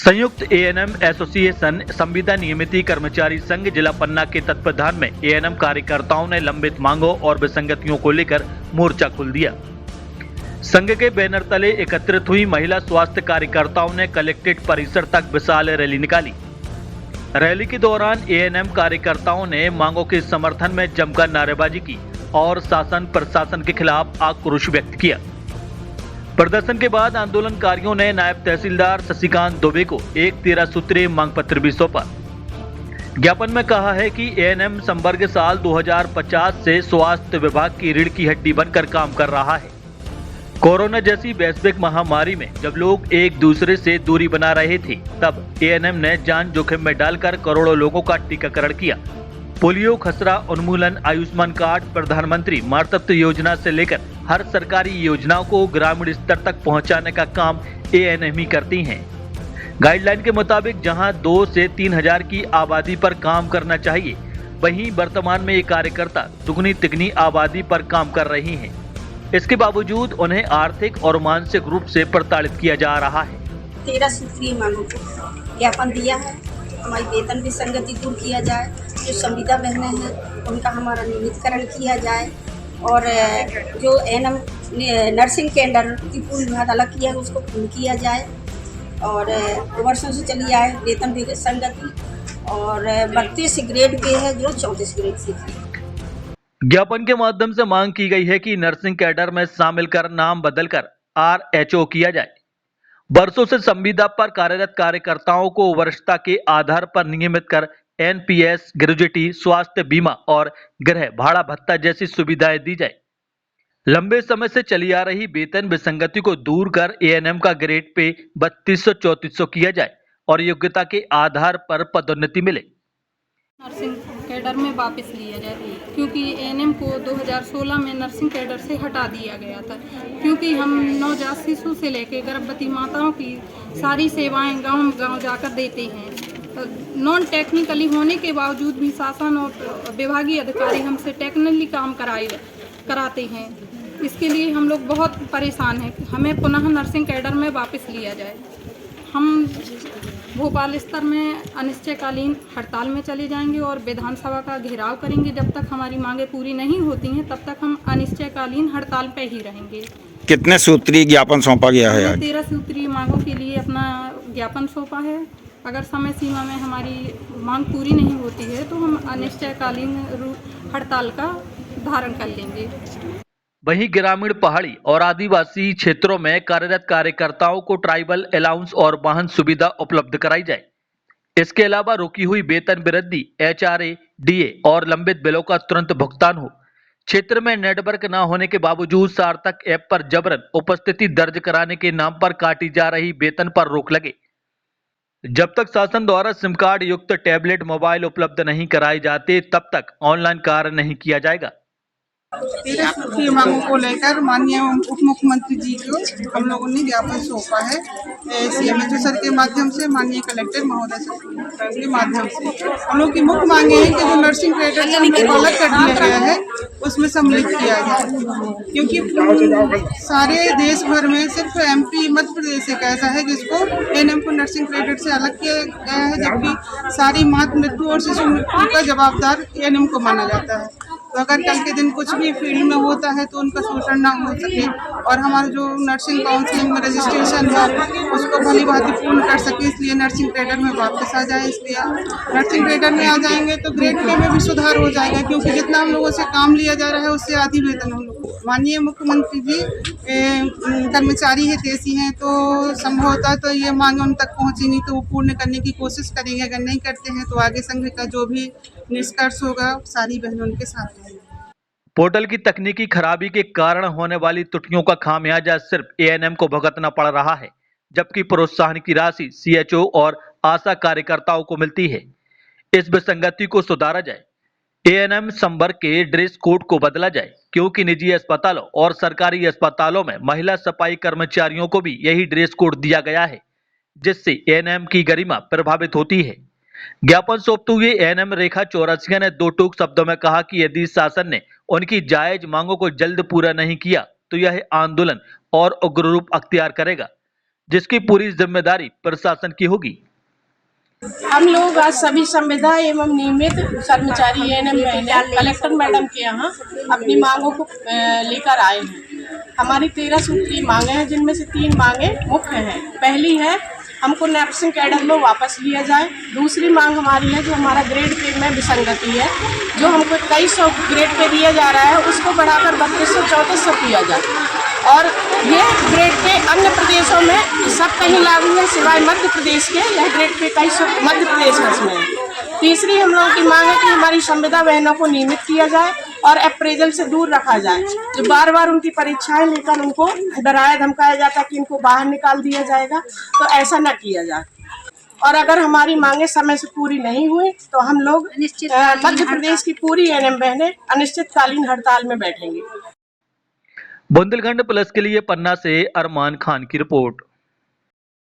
संयुक्त ANM association संविदा नियमित कर्मचारी संघ जिला पन्ना के तत्वावधान में एएनएम कार्यकर्ताओं ने लंबित मांगों और विसंगतियों को लेकर मोर्चा खोल दिया। संघ के बैनर तले एकत्रित हुई महिला स्वास्थ्य कार्यकर्ताओं ने कलेक्ट्रेट परिसर तक विशाल रैली निकाली। रैली के दौरान एएनएम कार्यकर्ताओं ने मांगों के समर्थन में जमकर नारेबाजी की और शासन प्रशासन के खिलाफ आक्रोश व्यक्त किया। प्रदर्शन के बाद आंदोलनकारियों ने नायब तहसीलदार शशिकांत दुबे को एक 13 सूत्रीय मांग पत्र भी सौंपा। ज्ञापन में कहा है कि एएनएम संवर्ग साल 2050 से स्वास्थ्य विभाग की रीढ़ की हड्डी बनकर काम कर रहा है। कोरोना जैसी वैश्विक महामारी में जब लोग एक दूसरे से दूरी बना रहे थे, तब एएनएम ने जान जोखिम में डालकर करोड़ों लोगों का टीकाकरण किया। पोलियो, खसरा उन्मूलन, आयुष्मान कार्ड, प्रधानमंत्री मातृत्व योजना से लेकर हर सरकारी योजनाओं को ग्रामीण स्तर तक पहुंचाने का काम एएनएम ही करती हैं। गाइडलाइन के मुताबिक जहां 2 से 3 हजार की आबादी पर काम करना चाहिए, वहीं वर्तमान में ये कार्यकर्ता दुगनी तिगनी आबादी पर काम कर रही हैं। इसके बावजूद उन्हें आर्थिक और मानसिक रूप से प्रताड़ित किया जा रहा है। 13 सूत्रीय मांगों को ज्ञापन दिया है। हमारी वेतन विसंगति दूर किया जाए, जो संविदा बहनें हैं उनका हमारा नियमितकरण किया जाए, और जो एएनएम नर्सिंग के अंडर की पूर्ण विभाग अलग किया है उसको पूर्ण किया जाए, और वर्षों से चली आए वेतन विसंगति, और 32 ग्रेड पे है जो 34 ग्रेड से थी। ज्ञापन के माध्यम से मांग की गई है कि नर्सिंग कैडर में शामिल कर नाम बदलकर आरएचओ किया जाए। वर्षों से संविदा पर कार्यरत कार्यकर्ताओं को वरिष्ठता के आधार पर नियमित कर एनपीएस, ग्रेजुएटी, स्वास्थ्य बीमा और गृह भाड़ा भत्ता जैसी सुविधाएं दी जाए। लंबे समय से चली आ रही वेतन विसंगति को दूर कर एएनएम का ग्रेड पे 3200-3400 किया जाए और योग्यता के आधार पर पदोन्नति मिले। नर्सिंग कैडर में वापस लिया जाए, क्योंकि एएनएम को 2016 में नर्सिंग कैडर से हटा दिया गया था, क्योंकि हम नवजात शिशु से लेकर गर्भवती माताओं की सारी सेवाएं गांव जाकर देते हैं। नॉन टेक्निकली होने के बावजूद भी शासन और विभागीय अधिकारी हमसे टेक्निकली काम कराते हैं। इसके लिए हम लोग बहुत परेशान हैं। हमें पुनः नर्सिंग कैडर में वापस लिया जाए। हम भोपाल स्तर में अनिश्चयकालीन हड़ताल में चले जाएंगे और विधानसभा का घेराव करेंगे। जब तक हमारी मांगें पूरी नहीं होती हैं तब तक हम अनिश्चयकालीन हड़ताल पे ही रहेंगे। कितने सूत्रीय ज्ञापन सौंपा गया है आज? 13 सूत्रीय मांगों के लिए अपना ज्ञापन सौंपा है। अगर समय सीमा में हमारी मांग पूरी नहीं होती है तो हम अनिश्चयकालीन हड़ताल का धारण कर लेंगे। वहीं ग्रामीण, पहाड़ी और आदिवासी क्षेत्रों में कार्यरत कार्यकर्ताओं को ट्राइबल अलाउंस और वाहन सुविधा उपलब्ध कराई जाए। इसके अलावा रोकी हुई वेतन वृद्धि, एचआरए, डीए और लंबित बिलों का तुरंत भुगतान हो। क्षेत्र में नेटवर्क न होने के बावजूद सार्थक ऐप पर जबरन उपस्थिति दर्ज कराने के नाम पर काटी जा रही वेतन पर रोक लगे। जब तक शासन द्वारा सिम कार्ड युक्त टैबलेट मोबाइल उपलब्ध नहीं कराए जाते, तब तक ऑनलाइन कार्य नहीं किया जाएगा। 13 सूत्रीय मांगों को लेकर माननीय उप मुख्यमंत्री जी को हम लोगों ने ज्ञापन सौंपा है। सीएमएचओ सर के माध्यम से, माननीय कलेक्टर महोदय सर के माध्यम से। हम लोग की मुख्य मांग है कि जो नर्सिंग कैडर से हमको अलग कर दिया गया है उसमें सम्मिलित किया जाए, क्योंकि सारे देश भर में सिर्फ एमपी मध्य प्रदेश एक ऐसा है जिसको एएनएम को नर्सिंग कैडर से अलग किया गया है, जबकि सारी मातृ मृत्यु और शिशु मृत्यु का जवाबदार एएनएम को माना जाता है। तो अगर कल के दिन कुछ भी फील्ड में होता है तो उनका शोषण ना हो सके और हमारा जो नर्सिंग काउंसलिंग में रजिस्ट्रेशन है उसको भली भांति पूर्ण कर सके, इसलिए नर्सिंग कैडर में वापस आ जाए। इसलिए नर्सिंग कैडर में आ जाएंगे तो ग्रेड पे में भी सुधार हो जाएगा, क्योंकि जितना हम लोगों से काम लिया जा रहा है उससे आधी वेतन हम लोग। माननीय मुख्यमंत्री जी कर्मचारी हितैषी हैं, तो संभवतः तो ये मांग उन तक पहुँची नहीं तो वो पूर्ण करने की कोशिश करेंगे। अगर नहीं करते हैं तो आगे संघ का जो भी निष्कर्ष होगा सारी बहनों उनके साथ रहेंगी। पोर्टल की तकनीकी खराबी के कारण होने वाली त्रुटियों का खामियाजा सिर्फ एएनएम को भुगतना पड़ रहा है, जबकि प्रोत्साहन की राशि सीएचओ और आशा कार्यकर्ताओं को मिलती है। इस विसंगति को सुधारा जाए। एएनएम संवर्ग के ड्रेस कोड को बदला जाए, क्योंकि निजी अस्पतालों और सरकारी अस्पतालों में महिला सफाई कर्मचारियों को भी यही ड्रेस कोड दिया गया है, जिससे एएनएम की गरिमा प्रभावित होती है। ज्ञापन सौंपते हुए एएनएम रेखा चौरसिया ने 2 टूक शब्दों में कहा कि यदि शासन ने उनकी जायज मांगों को जल्द पूरा नहीं किया तो यह आंदोलन और उग्र रूप अख्तियार करेगा। जिसकी पूरी जिम्मेदारी प्रशासन की होगी। हम लोग आज सभी संविदा एवं नियमित कर्मचारी एएनएम कलेक्टर मैडम के यहाँ अपनी मांगों को लेकर आए हैं। हमारी 13 सूत्रीय मांगे हैं, जिनमें से 3 मांगे मुख्य हैं। पहली है हमको नर्सिंग कैडर में वापस लिया जाए। दूसरी मांग हमारी है जो हमारा ग्रेड पे में विसंगति है, जो हमको 2300 ग्रेड पे दिया जा रहा है उसको बढ़ाकर 3200-3400 किया जाए। और ये ग्रेड पे अन्य प्रदेशों में सब कहीं लागू है सिवाय मध्य प्रदेश के। यह ग्रेड पे 2300 मध्य प्रदेश में है। तीसरी हम लोगों की मांग है कि हमारी संविदा बहनों को नियमित किया जाए और अप्रेजल से दूर रखा जाए। जो बार बार उनकी परीक्षाएं लेकर उनको डराया धमकाया जाता कि इनको बाहर निकाल दिया जाएगा, तो ऐसा न किया जाए। और अगर हमारी मांगे समय से पूरी नहीं हुई तो हम लोग मध्य प्रदेश की पूरी एएनएम बहनें अनिश्चितकालीन हड़ताल में बैठेंगे। बुंदेलखंड प्लस के लिए पन्ना से अरमान खान की रिपोर्ट।